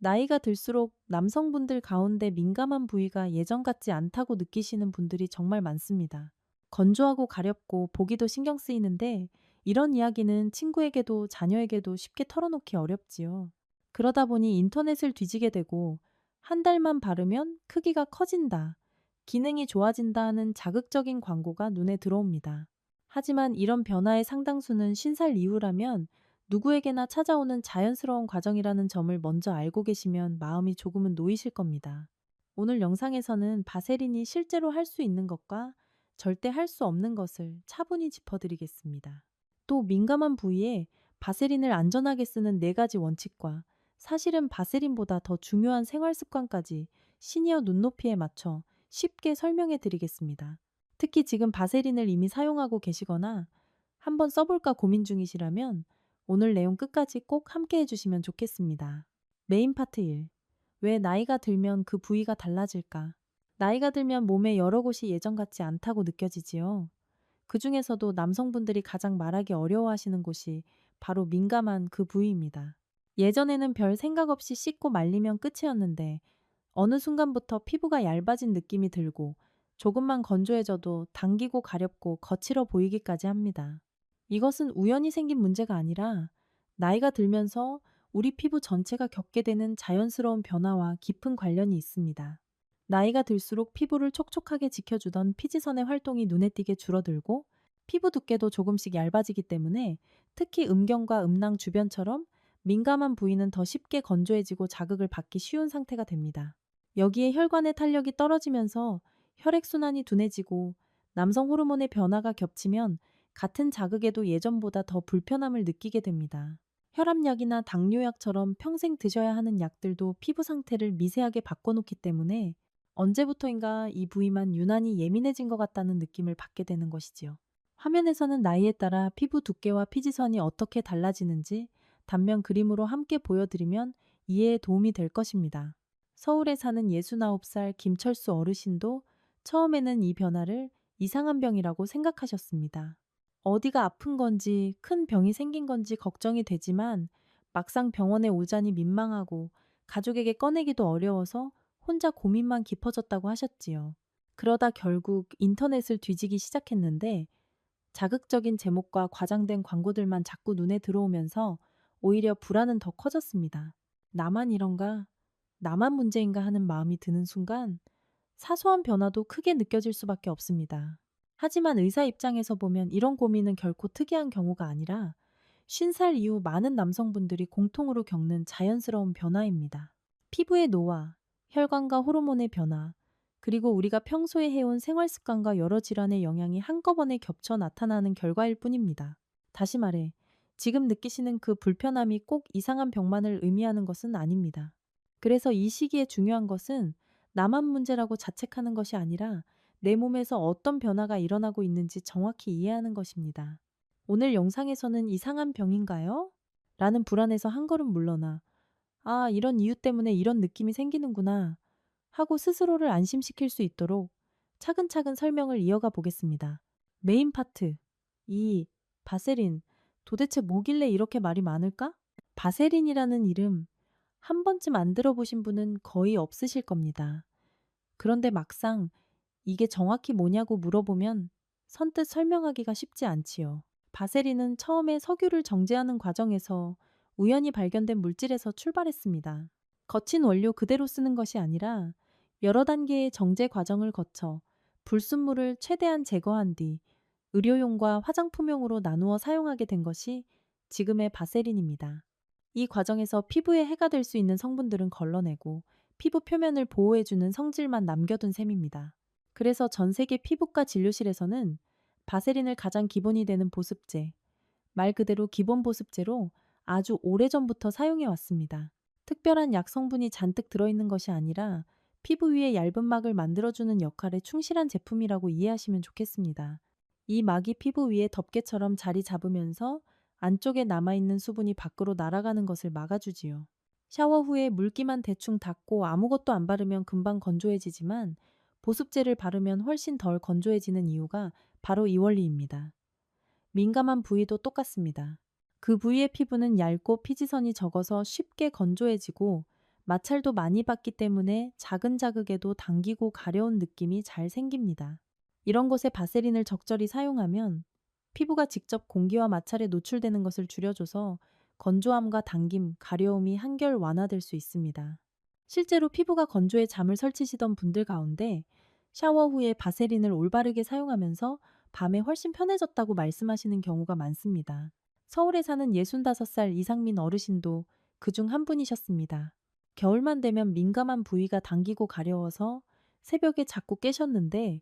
나이가 들수록 남성분들 가운데 민감한 부위가 예전 같지 않다고 느끼시는 분들이 정말 많습니다. 건조하고 가렵고 보기도 신경 쓰이는데 이런 이야기는 친구에게도 자녀에게도 쉽게 털어놓기 어렵지요. 그러다 보니 인터넷을 뒤지게 되고 한 달만 바르면 크기가 커진다, 기능이 좋아진다 하는 자극적인 광고가 눈에 들어옵니다. 하지만 이런 변화의 상당수는 신살 이후라면 누구에게나 찾아오는 자연스러운 과정이라는 점을 먼저 알고 계시면 마음이 조금은 놓이실 겁니다. 오늘 영상에서는 바세린이 실제로 할 수 있는 것과 절대 할 수 없는 것을 차분히 짚어드리겠습니다. 또 민감한 부위에 바세린을 안전하게 쓰는 4가지 원칙과 사실은 바세린보다 더 중요한 생활 습관까지 시니어 눈높이에 맞춰 쉽게 설명해 드리겠습니다. 특히 지금 바세린을 이미 사용하고 계시거나 한번 써볼까 고민 중이시라면 오늘 내용 끝까지 꼭 함께 해주시면 좋겠습니다. 메인 파트 1. 왜 나이가 들면 그 부위가 달라질까? 나이가 들면 몸의 여러 곳이 예전 같지 않다고 느껴지지요. 그 중에서도 남성분들이 가장 말하기 어려워하시는 곳이 바로 민감한 그 부위입니다. 예전에는 별 생각 없이 씻고 말리면 끝이었는데 어느 순간부터 피부가 얇아진 느낌이 들고 조금만 건조해져도 당기고 가렵고 거칠어 보이기까지 합니다. 이것은 우연히 생긴 문제가 아니라 나이가 들면서 우리 피부 전체가 겪게 되는 자연스러운 변화와 깊은 관련이 있습니다. 나이가 들수록 피부를 촉촉하게 지켜주던 피지선의 활동이 눈에 띄게 줄어들고 피부 두께도 조금씩 얇아지기 때문에 특히 음경과 음낭 주변처럼 민감한 부위는 더 쉽게 건조해지고 자극을 받기 쉬운 상태가 됩니다. 여기에 혈관의 탄력이 떨어지면서 혈액순환이 둔해지고 남성 호르몬의 변화가 겹치면 같은 자극에도 예전보다 더 불편함을 느끼게 됩니다. 혈압약이나 당뇨약처럼 평생 드셔야 하는 약들도 피부 상태를 미세하게 바꿔놓기 때문에 언제부터인가 이 부위만 유난히 예민해진 것 같다는 느낌을 받게 되는 것이지요. 화면에서는 나이에 따라 피부 두께와 피지선이 어떻게 달라지는지 단면 그림으로 함께 보여드리면 이해에 도움이 될 것입니다. 서울에 사는 69살 김철수 어르신도 처음에는 이 변화를 이상한 병이라고 생각하셨습니다. 어디가 아픈 건지 큰 병이 생긴 건지 걱정이 되지만 막상 병원에 오자니 민망하고 가족에게 꺼내기도 어려워서 혼자 고민만 깊어졌다고 하셨지요. 그러다 결국 인터넷을 뒤지기 시작했는데 자극적인 제목과 과장된 광고들만 자꾸 눈에 들어오면서 오히려 불안은 더 커졌습니다. 나만 이런가? 나만 문제인가 하는 마음이 드는 순간 사소한 변화도 크게 느껴질 수밖에 없습니다. 하지만 의사 입장에서 보면 이런 고민은 결코 특이한 경우가 아니라 50살 이후 많은 남성분들이 공통으로 겪는 자연스러운 변화입니다. 피부의 노화, 혈관과 호르몬의 변화, 그리고 우리가 평소에 해온 생활 습관과 여러 질환의 영향이 한꺼번에 겹쳐 나타나는 결과일 뿐입니다. 다시 말해, 지금 느끼시는 그 불편함이 꼭 이상한 병만을 의미하는 것은 아닙니다. 그래서 이 시기에 중요한 것은 나만 문제라고 자책하는 것이 아니라 내 몸에서 어떤 변화가 일어나고 있는지 정확히 이해하는 것입니다. 오늘 영상에서는 이상한 병인가요? 라는 불안에서 한 걸음 물러나 아, 이런 이유 때문에 이런 느낌이 생기는구나 하고 스스로를 안심시킬 수 있도록 차근차근 설명을 이어가 보겠습니다. 메인 파트 2. 바세린. 도대체 뭐길래 이렇게 말이 많을까? 바세린이라는 이름 한 번쯤 안 들어보신 분은 거의 없으실 겁니다. 그런데 막상 이게 정확히 뭐냐고 물어보면 선뜻 설명하기가 쉽지 않지요. 바세린은 처음에 석유를 정제하는 과정에서 우연히 발견된 물질에서 출발했습니다. 거친 원료 그대로 쓰는 것이 아니라 여러 단계의 정제 과정을 거쳐 불순물을 최대한 제거한 뒤 의료용과 화장품용으로 나누어 사용하게 된 것이 지금의 바세린입니다. 이 과정에서 피부에 해가 될 수 있는 성분들은 걸러내고 피부 표면을 보호해주는 성질만 남겨둔 셈입니다. 그래서 전 세계 피부과 진료실에서는 바세린을 가장 기본이 되는 보습제, 말 그대로 기본 보습제로 아주 오래전부터 사용해 왔습니다. 특별한 약 성분이 잔뜩 들어있는 것이 아니라 피부 위에 얇은 막을 만들어주는 역할에 충실한 제품이라고 이해하시면 좋겠습니다. 이 막이 피부 위에 덮개처럼 자리 잡으면서 안쪽에 남아있는 수분이 밖으로 날아가는 것을 막아주지요. 샤워 후에 물기만 대충 닦고 아무것도 안 바르면 금방 건조해지지만 보습제를 바르면 훨씬 덜 건조해지는 이유가 바로 이 원리입니다. 민감한 부위도 똑같습니다. 그 부위의 피부는 얇고 피지선이 적어서 쉽게 건조해지고 마찰도 많이 받기 때문에 작은 자극에도 당기고 가려운 느낌이 잘 생깁니다. 이런 곳에 바세린을 적절히 사용하면 피부가 직접 공기와 마찰에 노출되는 것을 줄여줘서 건조함과 당김, 가려움이 한결 완화될 수 있습니다. 실제로 피부가 건조해 잠을 설치시던 분들 가운데 샤워 후에 바세린을 올바르게 사용하면서 밤에 훨씬 편해졌다고 말씀하시는 경우가 많습니다. 서울에 사는 65살 이상민 어르신도 그중 한 분이셨습니다. 겨울만 되면 민감한 부위가 당기고 가려워서 새벽에 자꾸 깨셨는데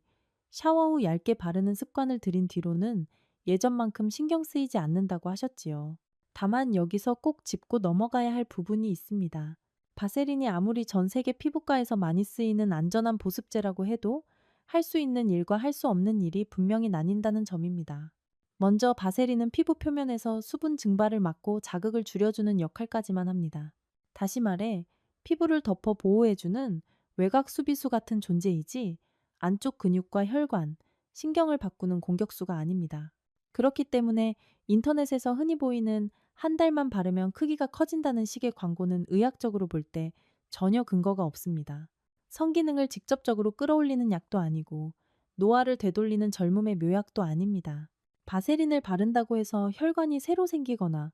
샤워 후 얇게 바르는 습관을 들인 뒤로는 예전만큼 신경 쓰이지 않는다고 하셨지요. 다만 여기서 꼭 짚고 넘어가야 할 부분이 있습니다. 바세린이 아무리 전 세계 피부과에서 많이 쓰이는 안전한 보습제라고 해도 할 수 있는 일과 할 수 없는 일이 분명히 나뉜다는 점입니다. 먼저 바세린은 피부 표면에서 수분 증발을 막고 자극을 줄여주는 역할까지만 합니다. 다시 말해 피부를 덮어 보호해주는 외곽 수비수 같은 존재이지 안쪽 근육과 혈관, 신경을 바꾸는 공격수가 아닙니다. 그렇기 때문에 인터넷에서 흔히 보이는 한 달만 바르면 크기가 커진다는 식의 광고는 의학적으로 볼 때 전혀 근거가 없습니다. 성기능을 직접적으로 끌어올리는 약도 아니고 노화를 되돌리는 젊음의 묘약도 아닙니다. 바세린을 바른다고 해서 혈관이 새로 생기거나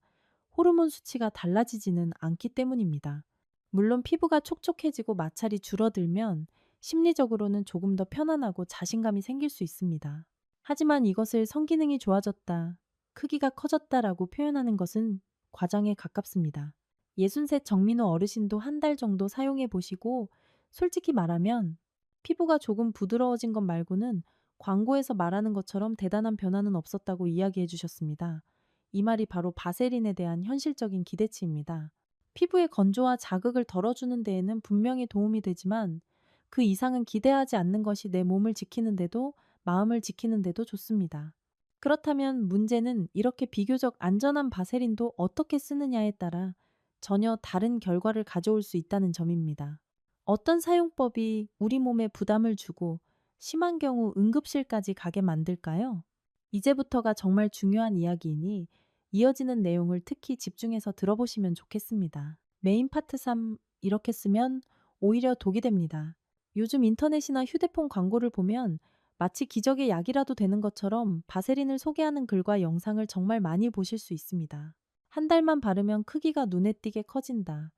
호르몬 수치가 달라지지는 않기 때문입니다. 물론 피부가 촉촉해지고 마찰이 줄어들면 심리적으로는 조금 더 편안하고 자신감이 생길 수 있습니다. 하지만 이것을 성기능이 좋아졌다, 크기가 커졌다라고 표현하는 것은 과장에 가깝습니다. 63 정민호 어르신도 한 달 정도 사용해 보시고 솔직히 말하면 피부가 조금 부드러워진 것 말고는 광고에서 말하는 것처럼 대단한 변화는 없었다고 이야기해 주셨습니다. 이 말이 바로 바세린에 대한 현실적인 기대치입니다. 피부의 건조와 자극을 덜어주는 데에는 분명히 도움이 되지만 그 이상은 기대하지 않는 것이 내 몸을 지키는데도 마음을 지키는데도 좋습니다. 그렇다면 문제는 이렇게 비교적 안전한 바세린도 어떻게 쓰느냐에 따라 전혀 다른 결과를 가져올 수 있다는 점입니다. 어떤 사용법이 우리 몸에 부담을 주고 심한 경우 응급실까지 가게 만들까요? 이제부터가 정말 중요한 이야기이니 이어지는 내용을 특히 집중해서 들어보시면 좋겠습니다. 메인 파트 3. 이렇게 쓰면 오히려 독이 됩니다. 요즘 인터넷이나 휴대폰 광고를 보면 마치 기적의 약이라도 되는 것처럼 바세린을 소개하는 글과 영상을 정말 많이 보실 수 있습니다. 한 달만 바르면 크기가 눈에 띄게 커진다.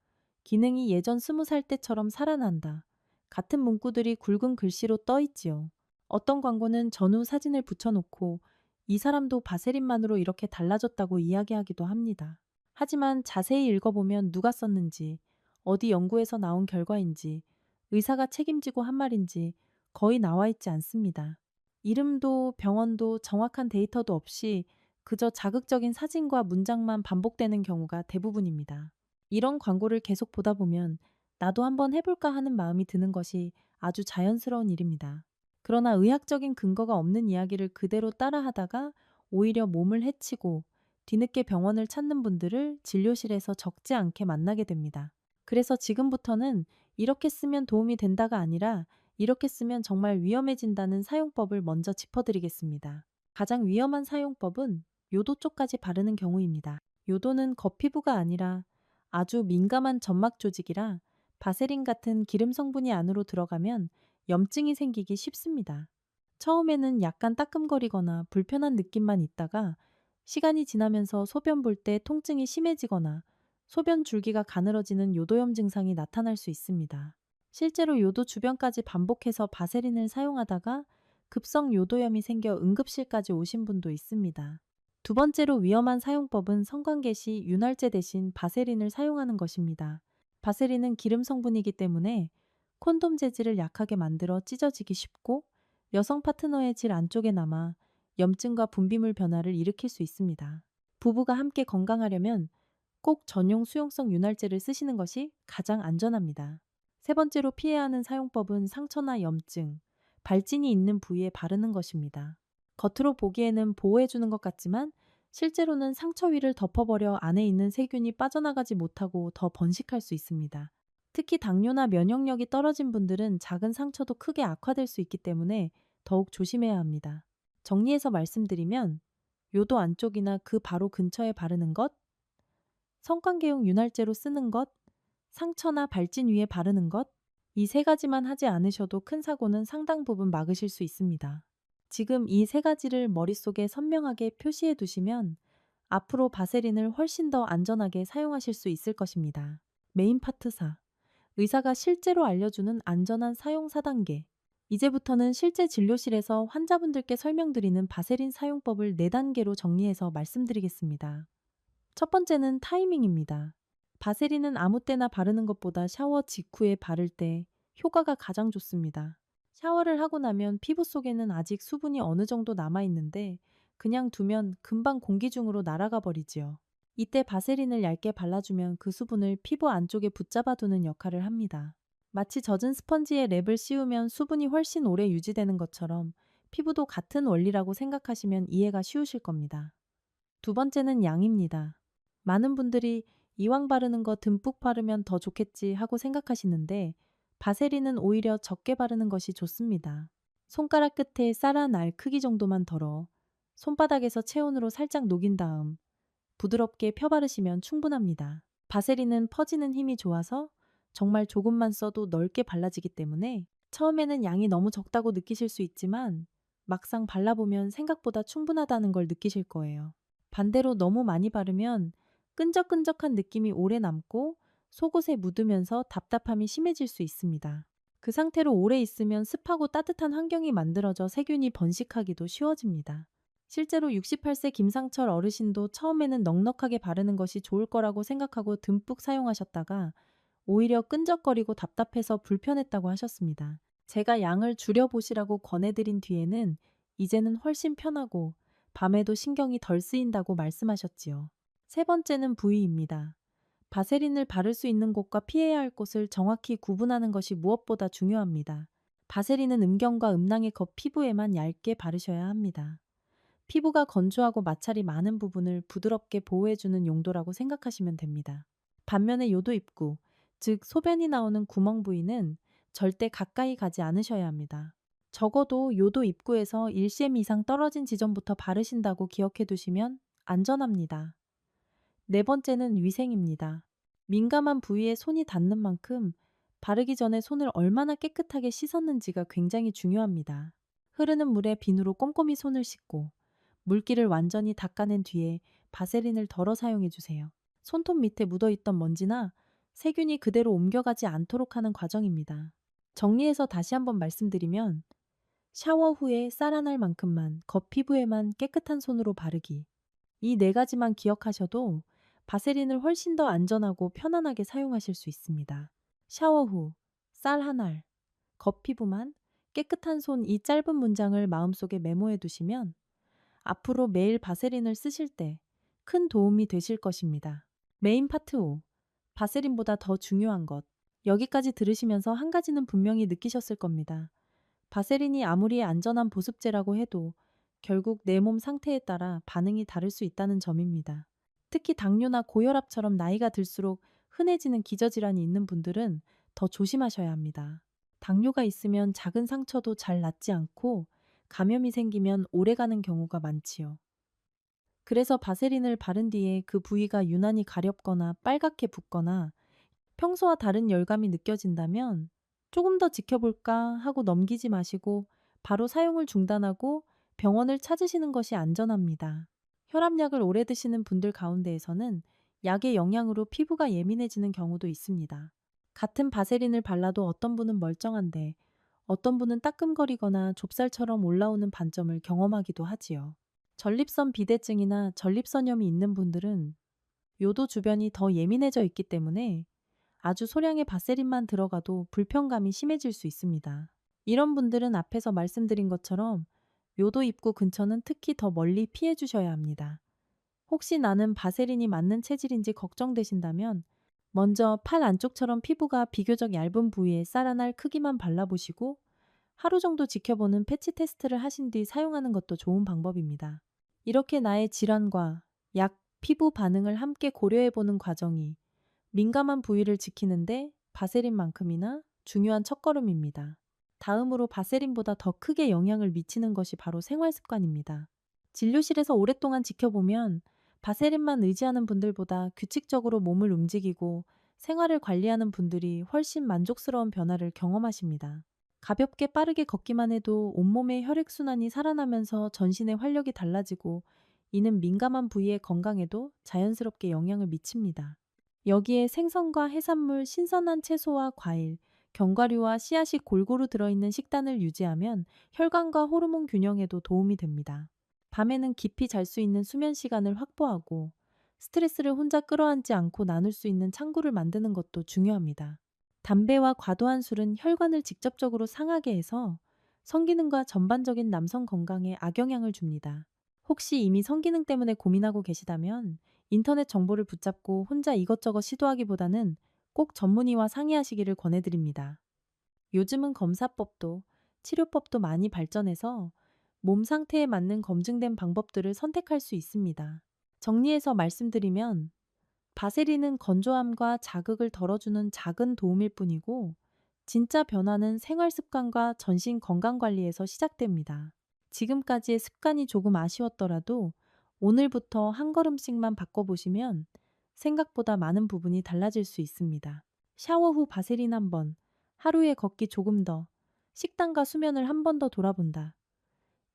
기능이 예전 20살 때처럼 살아난다. 같은 문구들이 굵은 글씨로 떠 있지요. 어떤 광고는 전후 사진을 붙여놓고 이 사람도 바세린만으로 이렇게 달라졌다고 이야기하기도 합니다. 하지만 자세히 읽어보면 누가 썼는지, 어디 연구에서 나온 결과인지, 의사가 책임지고 한 말인지 거의 나와 있지 않습니다. 이름도 병원도 정확한 데이터도 없이 그저 자극적인 사진과 문장만 반복되는 경우가 대부분입니다. 이런 광고를 계속 보다 보면 나도 한번 해볼까 하는 마음이 드는 것이 아주 자연스러운 일입니다. 그러나 의학적인 근거가 없는 이야기를 그대로 따라하다가 오히려 몸을 해치고 뒤늦게 병원을 찾는 분들을 진료실에서 적지 않게 만나게 됩니다. 그래서 지금부터는 이렇게 쓰면 도움이 된다가 아니라 이렇게 쓰면 정말 위험해진다는 사용법을 먼저 짚어드리겠습니다. 가장 위험한 사용법은 요도 쪽까지 바르는 경우입니다. 요도는 겉피부가 아니라 아주 민감한 점막 조직이라 바세린 같은 기름 성분이 안으로 들어가면 염증이 생기기 쉽습니다. 처음에는 약간 따끔거리거나 불편한 느낌만 있다가 시간이 지나면서 소변 볼 때 통증이 심해지거나 소변 줄기가 가늘어지는 요도염 증상이 나타날 수 있습니다. 실제로 요도 주변까지 반복해서 바세린을 사용하다가 급성 요도염이 생겨 응급실까지 오신 분도 있습니다. 두 번째로 위험한 사용법은 성관계 시 윤활제 대신 바세린을 사용하는 것입니다. 바세린은 기름 성분이기 때문에 콘돔 재질을 약하게 만들어 찢어지기 쉽고 여성 파트너의 질 안쪽에 남아 염증과 분비물 변화를 일으킬 수 있습니다. 부부가 함께 건강하려면 꼭 전용 수용성 윤활제를 쓰시는 것이 가장 안전합니다. 세 번째로 피해야 하는 사용법은 상처나 염증, 발진이 있는 부위에 바르는 것입니다. 겉으로 보기에는 보호해주는 것 같지만 실제로는 상처 위를 덮어버려 안에 있는 세균이 빠져나가지 못하고 더 번식할 수 있습니다. 특히 당뇨나 면역력이 떨어진 분들은 작은 상처도 크게 악화될 수 있기 때문에 더욱 조심해야 합니다. 정리해서 말씀드리면 요도 안쪽이나 그 바로 근처에 바르는 것, 성관계용 윤활제로 쓰는 것, 상처나 발진 위에 바르는 것, 이 세 가지만 하지 않으셔도 큰 사고는 상당 부분 막으실 수 있습니다. 지금 이 세 가지를 머릿속에 선명하게 표시해 두시면 앞으로 바세린을 훨씬 더 안전하게 사용하실 수 있을 것입니다. 메인 파트 4. 의사가 실제로 알려주는 안전한 사용 4단계. 이제부터는 실제 진료실에서 환자분들께 설명드리는 바세린 사용법을 4단계로 정리해서 말씀드리겠습니다. 첫 번째는 타이밍입니다. 바세린은 아무 때나 바르는 것보다 샤워 직후에 바를 때 효과가 가장 좋습니다. 샤워를 하고 나면 피부 속에는 아직 수분이 어느 정도 남아있는데 그냥 두면 금방 공기 중으로 날아가 버리지요. 이때 바세린을 얇게 발라주면 그 수분을 피부 안쪽에 붙잡아두는 역할을 합니다. 마치 젖은 스펀지에 랩을 씌우면 수분이 훨씬 오래 유지되는 것처럼 피부도 같은 원리라고 생각하시면 이해가 쉬우실 겁니다. 두 번째는 양입니다. 많은 분들이 이왕 바르는 거 듬뿍 바르면 더 좋겠지 하고 생각하시는데 바세린은 오히려 적게 바르는 것이 좋습니다. 손가락 끝에 쌀 한 알 크기 정도만 덜어 손바닥에서 체온으로 살짝 녹인 다음 부드럽게 펴 바르시면 충분합니다. 바세린은 퍼지는 힘이 좋아서 정말 조금만 써도 넓게 발라지기 때문에 처음에는 양이 너무 적다고 느끼실 수 있지만 막상 발라보면 생각보다 충분하다는 걸 느끼실 거예요. 반대로 너무 많이 바르면 끈적끈적한 느낌이 오래 남고 속옷에 묻으면서 답답함이 심해질 수 있습니다. 그 상태로 오래 있으면 습하고 따뜻한 환경이 만들어져 세균이 번식하기도 쉬워집니다. 실제로 68세 김상철 어르신도 처음에는 넉넉하게 바르는 것이 좋을 거라고 생각하고 듬뿍 사용하셨다가 오히려 끈적거리고 답답해서 불편했다고 하셨습니다. 제가 양을 줄여보시라고 권해드린 뒤에는 이제는 훨씬 편하고 밤에도 신경이 덜 쓰인다고 말씀하셨지요. 세 번째는 부위입니다. 바세린을 바를 수 있는 곳과 피해야 할 곳을 정확히 구분하는 것이 무엇보다 중요합니다. 바세린은 음경과 음낭의 겉 피부에만 얇게 바르셔야 합니다. 피부가 건조하고 마찰이 많은 부분을 부드럽게 보호해주는 용도라고 생각하시면 됩니다. 반면에 요도 입구, 즉 소변이 나오는 구멍 부위는 절대 가까이 가지 않으셔야 합니다. 적어도 요도 입구에서 1cm 이상 떨어진 지점부터 바르신다고 기억해 두시면 안전합니다. 네 번째는 위생입니다. 민감한 부위에 손이 닿는 만큼 바르기 전에 손을 얼마나 깨끗하게 씻었는지가 굉장히 중요합니다. 흐르는 물에 비누로 꼼꼼히 손을 씻고 물기를 완전히 닦아낸 뒤에 바세린을 덜어 사용해 주세요. 손톱 밑에 묻어있던 먼지나 세균이 그대로 옮겨가지 않도록 하는 과정입니다. 정리해서 다시 한번 말씀드리면 샤워 후에 쌀 한 알만큼만 겉피부에만 깨끗한 손으로 바르기. 이 네 가지만 기억하셔도 바세린을 훨씬 더 안전하고 편안하게 사용하실 수 있습니다. 샤워 후 쌀 한 알, 겉피부만 깨끗한 손 이 짧은 문장을 마음속에 메모해 두시면 앞으로 매일 바세린을 쓰실 때 큰 도움이 되실 것입니다. 메인 파트 5. 바세린보다 더 중요한 것. 여기까지 들으시면서 한 가지는 분명히 느끼셨을 겁니다. 바세린이 아무리 안전한 보습제라고 해도 결국 내 몸 상태에 따라 반응이 다를 수 있다는 점입니다. 특히 당뇨나 고혈압처럼 나이가 들수록 흔해지는 기저질환이 있는 분들은 더 조심하셔야 합니다. 당뇨가 있으면 작은 상처도 잘 낫지 않고 감염이 생기면 오래가는 경우가 많지요. 그래서 바세린을 바른 뒤에 그 부위가 유난히 가렵거나 빨갛게 붓거나 평소와 다른 열감이 느껴진다면 조금 더 지켜볼까 하고 넘기지 마시고 바로 사용을 중단하고 병원을 찾으시는 것이 안전합니다. 혈압약을 오래 드시는 분들 가운데에서는 약의 영향으로 피부가 예민해지는 경우도 있습니다. 같은 바세린을 발라도 어떤 분은 멀쩡한데 어떤 분은 따끔거리거나 좁쌀처럼 올라오는 반점을 경험하기도 하지요. 전립선 비대증이나 전립선염이 있는 분들은 요도 주변이 더 예민해져 있기 때문에 아주 소량의 바세린만 들어가도 불편감이 심해질 수 있습니다. 이런 분들은 앞에서 말씀드린 것처럼 요도 입구 근처는 특히 더 멀리 피해 주셔야 합니다. 혹시 나는 바세린이 맞는 체질인지 걱정되신다면 먼저 팔 안쪽처럼 피부가 비교적 얇은 부위에 쌀 한 알 크기만 발라보시고 하루 정도 지켜보는 패치 테스트를 하신 뒤 사용하는 것도 좋은 방법입니다. 이렇게 나의 질환과 약, 피부 반응을 함께 고려해보는 과정이 민감한 부위를 지키는데 바세린만큼이나 중요한 첫걸음입니다. 다음으로 바세린보다 더 크게 영향을 미치는 것이 바로 생활 습관입니다. 진료실에서 오랫동안 지켜보면 바세린만 의지하는 분들보다 규칙적으로 몸을 움직이고 생활을 관리하는 분들이 훨씬 만족스러운 변화를 경험하십니다. 가볍게 빠르게 걷기만 해도 온몸의 혈액순환이 살아나면서 전신의 활력이 달라지고, 이는 민감한 부위의 건강에도 자연스럽게 영향을 미칩니다. 여기에 생선과 해산물, 신선한 채소와 과일, 견과류와 씨앗이 골고루 들어있는 식단을 유지하면 혈관과 호르몬 균형에도 도움이 됩니다. 밤에는 깊이 잘 수 있는 수면 시간을 확보하고, 스트레스를 혼자 끌어안지 않고 나눌 수 있는 창구를 만드는 것도 중요합니다. 담배와 과도한 술은 혈관을 직접적으로 상하게 해서 성기능과 전반적인 남성 건강에 악영향을 줍니다. 혹시 이미 성기능 때문에 고민하고 계시다면 인터넷 정보를 붙잡고 혼자 이것저것 시도하기보다는 꼭 전문의와 상의하시기를 권해드립니다. 요즘은 검사법도 치료법도 많이 발전해서 몸 상태에 맞는 검증된 방법들을 선택할 수 있습니다. 정리해서 말씀드리면, 바세린은 건조함과 자극을 덜어주는 작은 도움일 뿐이고, 진짜 변화는 생활 습관과 전신 건강 관리에서 시작됩니다. 지금까지의 습관이 조금 아쉬웠더라도 오늘부터 한 걸음씩만 바꿔보시면 생각보다 많은 부분이 달라질 수 있습니다. 샤워 후 바세린 한 번, 하루에 걷기 조금 더, 식단과 수면을 한 번 더 돌아본다.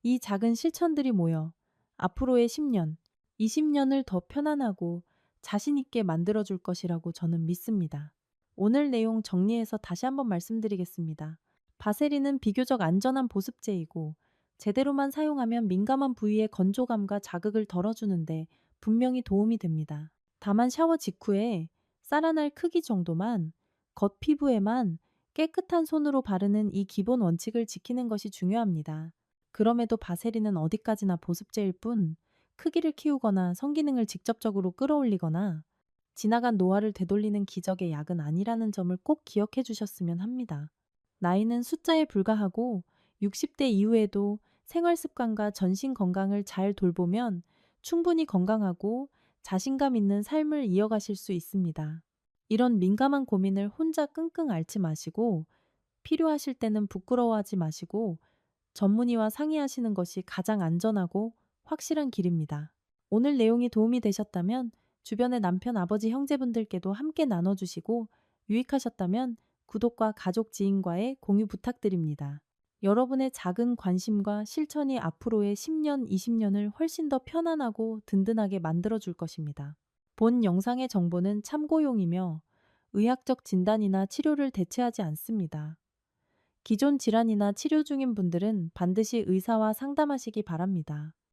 이 작은 실천들이 모여 앞으로의 10년, 20년을 더 편안하고 자신 있게 만들어줄 것이라고 저는 믿습니다. 오늘 내용 정리해서 다시 한번 말씀드리겠습니다. 바세린은 비교적 안전한 보습제이고, 제대로만 사용하면 민감한 부위의 건조감과 자극을 덜어주는데 분명히 도움이 됩니다. 다만 샤워 직후에 쌀 한 알 크기 정도만, 겉피부에만 깨끗한 손으로 바르는 이 기본 원칙을 지키는 것이 중요합니다. 그럼에도 바세린은 어디까지나 보습제일 뿐, 크기를 키우거나 성기능을 직접적으로 끌어올리거나 지나간 노화를 되돌리는 기적의 약은 아니라는 점을 꼭 기억해 주셨으면 합니다. 나이는 숫자에 불과하고 60대 이후에도 생활 습관과 전신 건강을 잘 돌보면 충분히 건강하고 자신감 있는 삶을 이어가실 수 있습니다. 이런 민감한 고민을 혼자 끙끙 앓지 마시고, 필요하실 때는 부끄러워하지 마시고 전문의와 상의하시는 것이 가장 안전하고 확실한 길입니다. 오늘 내용이 도움이 되셨다면 주변의 남편, 아버지, 형제분들께도 함께 나눠주시고, 유익하셨다면 구독과 가족, 지인과의 공유 부탁드립니다. 여러분의 작은 관심과 실천이 앞으로의 10년, 20년을 훨씬 더 편안하고 든든하게 만들어줄 것입니다. 본 영상의 정보는 참고용이며 의학적 진단이나 치료를 대체하지 않습니다. 기존 질환이나 치료 중인 분들은 반드시 의사와 상담하시기 바랍니다.